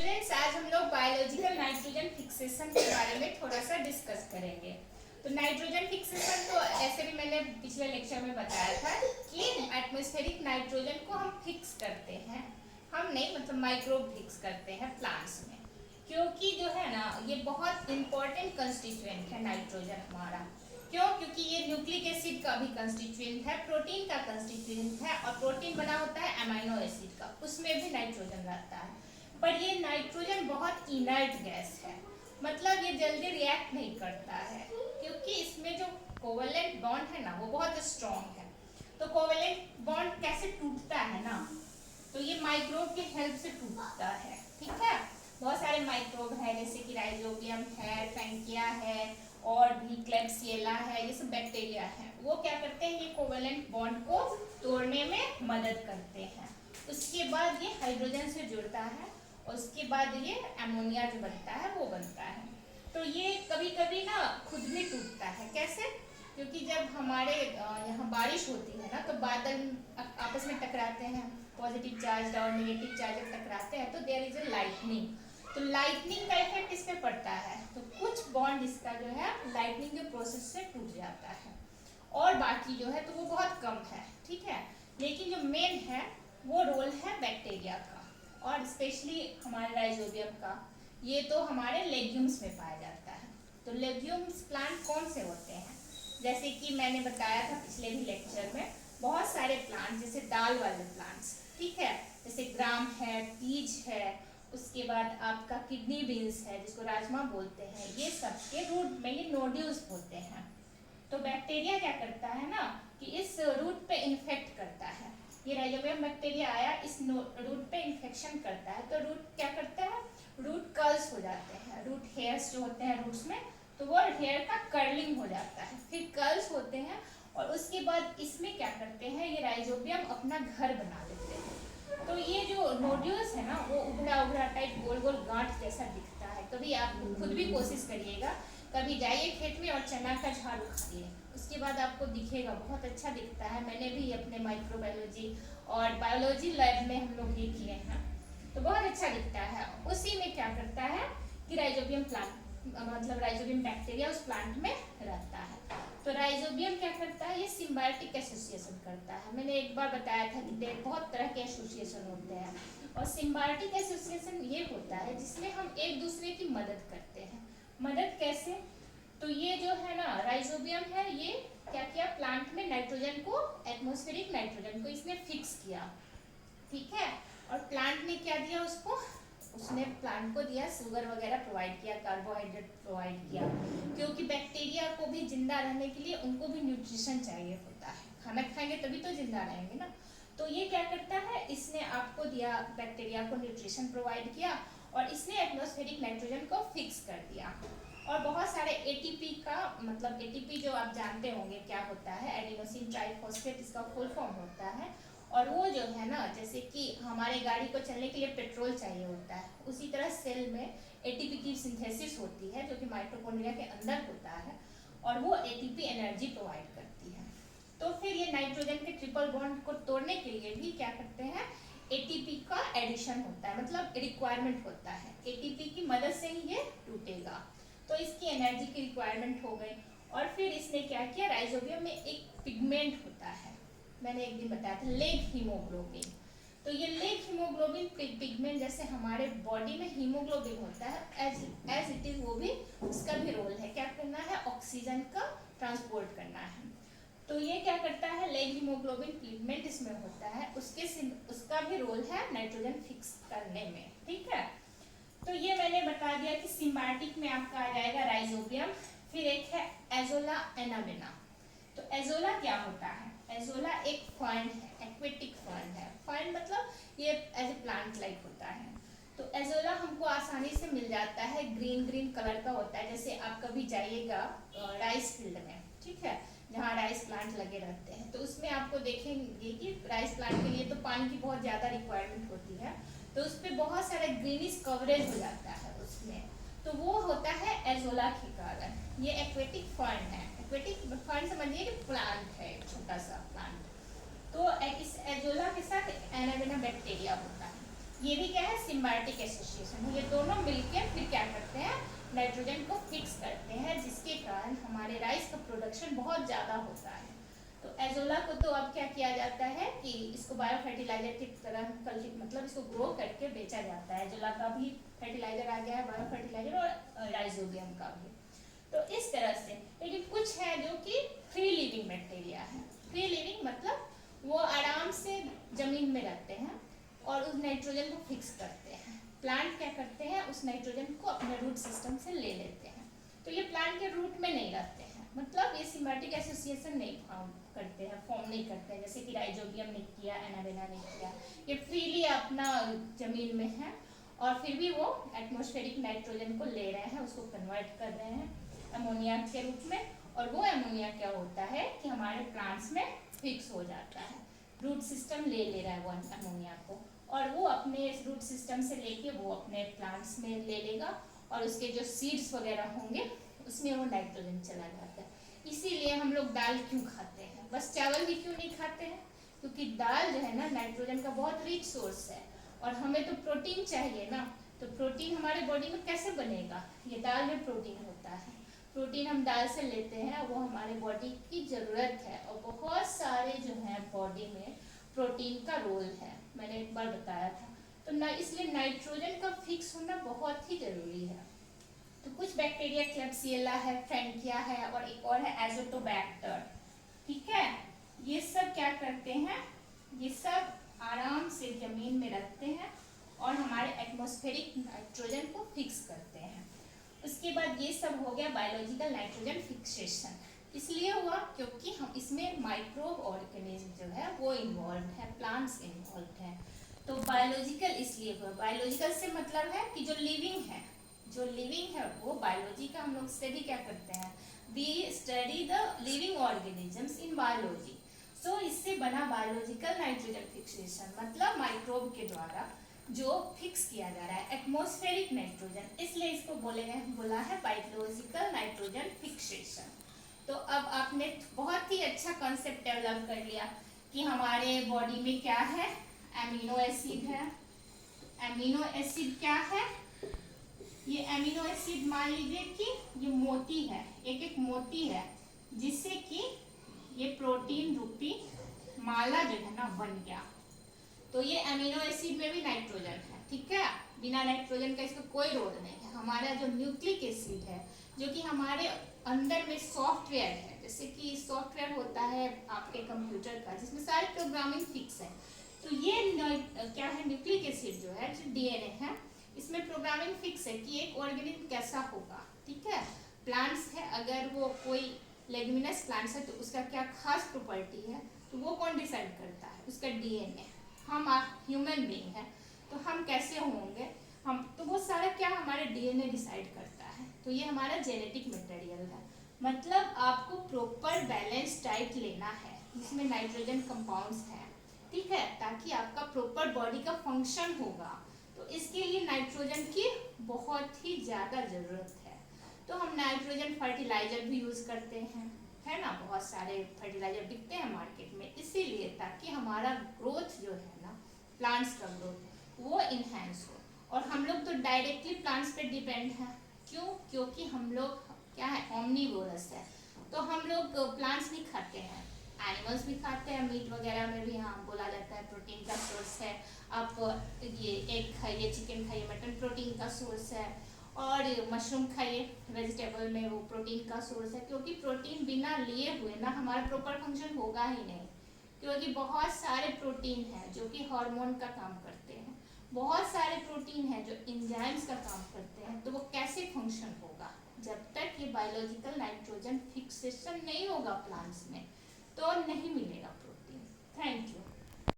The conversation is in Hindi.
स्टूडेंट्स, आज हम लोग बायोलॉजिकल नाइट्रोजन फिक्सेशन के बारे में थोड़ा सा डिस्कस करेंगे। तो नाइट्रोजन फिक्सेशन तो ऐसे भी मैंने पिछले लेक्चर में बताया था कि एटमॉस्फेरिक नाइट्रोजन को हम फिक्स करते हैं। हम नहीं, मतलब माइक्रोब फिक्स करते हैं प्लांट्स में, क्योंकि जो है ना ये बहुत इंपॉर्टेंट कंस्टिट्यूएंट है नाइट्रोजन हमारा। क्यों? क्योंकि ये न्यूक्लिक एसिड का भी कंस्टिट्यूएंट है, प्रोटीन का कंस्टिट्यूएंट है, और प्रोटीन बना होता है अमीनो एसिड का, उसमें भी नाइट्रोजन रहता है। पर ये नाइट्रोजन बहुत इनर्ट गैस है, मतलब ये जल्दी रिएक्ट नहीं करता है, क्योंकि इसमें जो कोवेलेंट बॉन्ड है ना वो बहुत स्ट्रॉन्ग है। तो कोवेलेंट बॉन्ड कैसे टूटता है ना, तो ये माइक्रोब के हेल्प से टूटता है। ठीक है, बहुत सारे माइक्रोब है जैसे कि राइजोबियम है, फ्रैंकिया है, और भी क्लेब्सिएला है, ये सब बैक्टीरिया है। वो क्या करते हैं, ये कोवेलेंट बॉन्ड को तोड़ने में मदद करते हैं। उसके बाद ये हाइड्रोजन से जुड़ता है, और उसके बाद ये अमोनिया जो बनता है वो बनता है। तो ये कभी कभी ना खुद भी टूटता है। कैसे? क्योंकि जब हमारे यहाँ बारिश होती है ना, तो बादल आपस में टकराते हैं, पॉजिटिव चार्ज और नेगेटिव चार्ज जब टकराते हैं तो देयर इज ए लाइटनिंग। तो लाइटनिंग का इफेक्ट इस पे पड़ता है, तो कुछ बॉन्ड इसका जो है लाइटनिंग के प्रोसेस से टूट जाता है, और बाकी जो है तो वो बहुत कम है। ठीक है, लेकिन जो मेन है वो रोल है बैक्टीरिया का, और स्पेशली हमारे राइजोबियम का। ये तो हमारे लेग्यूम्स में पाया जाता है। तो लेग्यूम्स प्लांट कौन से होते हैं? जैसे कि मैंने बताया था पिछले भी लेक्चर में, बहुत सारे प्लांट जैसे दाल वाले प्लांट्स, ठीक है, जैसे ग्राम है, पीज है, उसके बाद आपका किडनी बीन्स है जिसको राजमा बोलते हैं, ये सब के रूट में ये नोड्यूल्स होते हैं। तो बैक्टीरिया क्या करता है ना कि इस रूट पे इन्फेक्ट करता है। ये राइजोबियम बैक्टीरिया आया, इस रूट पे इन्फेक्शन करता है, तो रूट क्या करता है, रूट कर्ल्स हो जाते हैं, रूट हेयर्स जो होते हैं रूट्स में, तो वो हेयर का कर्लिंग हो जाता है, फिर कर्ल्स होते हैं, और उसके बाद इसमें क्या करते हैं, ये राइजोबियम अपना घर बना लेते हैं। तो ये जो नोड्यूल्स है ना वो उभरा उभरा टाइप गोल गोल गांठ जैसा दिखता है। कभी आप खुद भी कोशिश करिएगा, कभी जाइए खेत में और चना का झाड़ उखाड़िए, उसके बाद आपको दिखेगा, बहुत अच्छा दिखता है। मैंने भी अपने माइक्रोबायोलॉजी और बायोलॉजी लैब में हम लोग ये किए हैं, तो बहुत अच्छा दिखता है। उसी में क्या करता है कि राइजोबियम प्लांट, मतलब राइजोबियम बैक्टीरिया उस प्लांट में रहता है। तो राइजोबियम क्या करता है, ये सिम्बायोटिक एसोसिएशन करता है। मैंने एक बार बताया था कि बहुत तरह के एसोसिएशन होते हैं, और सिम्बायोटिक एसोसिएशन ये होता है जिसमें हम एक दूसरे की मदद करते हैं। मदद कैसे? तो ये जो है ना राइजोबियम है, ये क्या किया, प्लांट में नाइट्रोजन को, एटमॉस्फेरिक नाइट्रोजन को इसने फिक्स किया। ठीक है, और प्लांट ने क्या दिया उसको, उसने प्लांट को दिया शुगर वगैरह प्रोवाइड किया, कार्बोहाइड्रेट प्रोवाइड किया, क्योंकि बैक्टीरिया को भी जिंदा रहने के लिए उनको भी न्यूट्रिशन चाहिए होता है, खाना खाएंगे तभी तो जिंदा रहेंगे ना। तो ये क्या करता है, इसने आपको दिया, बैक्टीरिया को न्यूट्रिशन प्रोवाइड किया, और इसने एटमॉस्फेरिक नाइट्रोजन को फिक्स कर दिया। और बहुत सारे एटीपी का, मतलब एटीपी जो आप जानते होंगे क्या होता है, एडिनोसिन ट्राइफॉस्फेट इसका फुल फॉर्म होता है। और वो जो है ना, जैसे कि हमारे गाड़ी को चलने के लिए पेट्रोल चाहिए होता है, उसी तरह सेल में एटीपी की सिंथेसिस होती है जो कि माइटोकॉन्ड्रिया के अंदर होता है, और वो एटीपी एनर्जी प्रोवाइड करती है। तो फिर ये नाइट्रोजन के ट्रिपल बॉन्ड को तोड़ने के लिए भी क्या करते हैं, एटीपी का एडिशन होता है, मतलब रिक्वायरमेंट होता है, एटीपी की मदद से ही ये टूटेगा। तो इसकी एनर्जी की रिक्वायरमेंट हो गई। और फिर इसने क्या किया, राइजोबियम में एक पिगमेंट होता है, मैंने एक दिन बताया था, लेग हीमोग्लोबिन। तो ये लेग हीमोग्लोबिन पिगमेंट जैसे हमारे बॉडी में हीमोग्लोबिन होता है, एज इट इज वो भी, उसका भी रोल है, क्या करना है, ऑक्सीजन का ट्रांसपोर्ट करना है। तो ये क्या करता है, लेग हीमोग्लोबिन पिगमेंट इसमें होता है, उसका भी रोल है नाइट्रोजन फिक्स करने में। ठीक है, तो ये मैंने बता दिया कि सिम्बायोटिक में आपका आ जाएगा राइजोबियम। फिर एक है एजोला एनाबेना। तो एजोला क्या होता है, एजोला एक फर्न है, एक्वेटिक फर्न है। फर्न मतलब ये एज ए प्लांट लाइक होता है। तो एजोला हमको आसानी से मिल जाता है, ग्रीन ग्रीन कलर का होता है। जैसे आप कभी जाइएगा राइस फील्ड में, ठीक है, जहाँ राइस प्लांट लगे रहते हैं, तो उसमें आपको देखेंगे कि राइस प्लांट के लिए तो पानी की बहुत ज़्यादा रिक्वायरमेंट होती है, तो उस पर बहुत सारा ग्रीनिश कवरेज हो जाता है उसमें, तो वो होता है एजोला के कारण। ये एक्वेटिक फर्न है, एक्वेटिक फर्न समझिए कि प्लांट है, एक छोटा सा प्लांट। तो इस एजोला के साथ एनाबेना बैक्टीरिया होता है। ये भी क्या है, सिम्बायोटिक एसोसिएशन है। ये दोनों मिलकर फिर क्या करते हैं, नाइट्रोजन को फिक्स करते हैं, जिसके कारण हमारे राइस का प्रोडक्शन बहुत ज़्यादा होता है। तो एजोला को तो अब क्या किया जाता है कि इसको बायो फर्टिलाइजर की तरह मतलब इसको ग्रो करके बेचा जाता है। एजोला का भी फर्टिलाइजर आ गया है, बायो फर्टिलाइजर, और राइजोबियम का भी। तो इस तरह से, लेकिन कुछ है जो कि फ्री लिविंग बैक्टीरिया है। फ्री लिविंग मतलब वो आराम से जमीन में रहते हैं और उस नाइट्रोजन को फिक्स करते हैं। प्लांट क्या करते हैं, उस नाइट्रोजन को अपने रूट सिस्टम से ले लेते हैं। तो ये प्लांट के रूट में नहीं रहते हैं, मतलब ये सिम्बायोटिक एसोसिएशन नहीं फॉर्म नहीं करते हैं, जैसे कि राइजोबियम ने किया, एनाबेना ने किया। ये फ्रीली अपना जमीन में है और फिर भी वो एटमॉस्फेरिक नाइट्रोजन को ले रहे हैं, उसको कन्वर्ट कर रहे हैं अमोनिया के रूप में। और वो अमोनिया क्या होता है कि हमारे प्लांट्स में फिक्स हो जाता है, रूट सिस्टम ले रहा है वो अमोनिया को, और वो अपने रूट सिस्टम से लेके वो अपने प्लांट्स में ले लेगा, और उसके जो सीड्स वगैरह होंगे उसमें वो नाइट्रोजन चला जाता है। इसीलिए हम लोग दाल क्यों खाते हैं, बस चावल भी क्यों नहीं खाते हैं, क्योंकि दाल जो है ना नाइट्रोजन का बहुत रिच सोर्स है, और हमें तो प्रोटीन चाहिए ना। तो प्रोटीन हमारे बॉडी में कैसे बनेगा, ये दाल में प्रोटीन होता है। प्रोटीन हम दाल से लेते हैं, वो हमारे बॉडी की ज़रूरत है, और बहुत सारे जो है बॉडी में प्रोटीन का रोल है, मैंने एक बार बताया था। तो ना इसलिए नाइट्रोजन का फिक्स होना बहुत ही ज़रूरी है। तो कुछ बैक्टीरिया, क्लेब्सिएला है, फ्रैंकिया है, और एक और है एजोटोबैक्टर, ठीक है। ये सब क्या करते हैं, ये सब आराम से जमीन में रहते हैं और हमारे एटमॉस्फेरिक नाइट्रोजन को फिक्स करते हैं। उसके बाद ये सब हो गया बायोलॉजिकल नाइट्रोजन फिक्सेशन। इसलिए हुआ क्योंकि हम इसमें माइक्रोब ऑर्गेनिज्म जो है वो इन्वॉल्व है, प्लांट्स इन्वॉल्व है। तो बायोलॉजिकल इसलिए हुआ, बायोलॉजिकल से मतलब है कि जो लिविंग है, जो लिविंग है वो बायोलॉजी का हम लोग स्टडी क्या करते हैं, we study the living organisms in biology. So इससे बना बायोलॉजिकल नाइट्रोजन फिक्सेशन, मतलब माइक्रोब के द्वारा जो फिक्स किया जा रहा है एटमॉस्फेरिक नाइट्रोजन, इसलिए इसको बोला है बायोलॉजिकल नाइट्रोजन फिक्सेशन। तो अब आपने बहुत ही अच्छा कॉन्सेप्ट डेवलप कर लिया कि हमारे बॉडी में क्या है, एमिनो एसिड है। एमिनो एसिड क्या है, ये एमिनो एसिड मान लीजिए कि ये मोती है, एक एक मोती है, जिससे कि ये प्रोटीन रूपी माला जो है ना बन गया। तो ये एमिनो एसिड में भी नाइट्रोजन है, ठीक है। बिना नाइट्रोजन का इसका कोई रोल नहीं है। हमारा जो न्यूक्लिक एसिड है, जो कि हमारे अंदर में सॉफ्टवेयर है, जैसे कि सॉफ्टवेयर होता है आपके कंप्यूटर का, जिसमें सारे प्रोग्रामिंग फिक्स है। तो ये क्या है, न्यूक्लिक एसिड जो है, जो डीएनए है, इसमें प्रोग्रामिंग फिक्स है कि एक ऑर्गेनिज्म कैसा होगा, ठीक है। प्लांट्स है, अगर वो कोई लेग्यूमिनस प्लांट्स है तो उसका क्या खास प्रॉपर्टी है, तो वो कौन डिसाइड करता है, उसका डीएनए। हम ह्यूमन बीइंग है तो हम कैसे होंगे, हम तो वो सारा क्या हमारे डीएनए डिसाइड करता है। तो ये हमारा जेनेटिक मटेरियल है। मतलब आपको प्रॉपर बैलेंस डाइट लेना है जिसमें नाइट्रोजन कंपाउंड्स हैं, ठीक है, ताकि आपका प्रॉपर बॉडी का फंक्शन होगा। तो इसके लिए नाइट्रोजन की बहुत ही ज़्यादा ज़रूरत है। तो हम नाइट्रोजन फर्टिलाइजर भी यूज़ करते हैं, है ना, बहुत सारे फर्टिलाइजर बिकते हैं मार्केट में, इसीलिए ताकि हमारा ग्रोथ जो है ना, प्लांट्स का ग्रोथ वो इन्हेंस हो। और हम लोग तो डायरेक्टली प्लांट्स पे डिपेंड हैं, क्यों, क्योंकि हम लोग क्या है, ओमनीवोरस है। तो हम लोग प्लांट्स नहीं खाते हैं, एनिमल्स भी खाते हैं, मीट वगैरह में भी हाँ बोला जाता है प्रोटीन का सोर्स है। आप ये एग खाइए, चिकन खाइए, मटन प्रोटीन का सोर्स है, और मशरूम खाइए, वेजिटेबल में वो प्रोटीन का सोर्स है। क्योंकि प्रोटीन बिना लिए हुए ना हमारा प्रॉपर फंक्शन होगा ही नहीं, क्योंकि बहुत सारे प्रोटीन हैं जो कि हार्मोन का काम करते हैं, बहुत सारे प्रोटीन हैं जो एंजाइम्स का काम करते हैं। तो वो कैसे फंक्शन होगा जब तक ये बायोलॉजिकल नाइट्रोजन फिक्सेशन नहीं होगा प्लांट्स में, तो नहीं मिलेगा प्रोटीन। Thank you.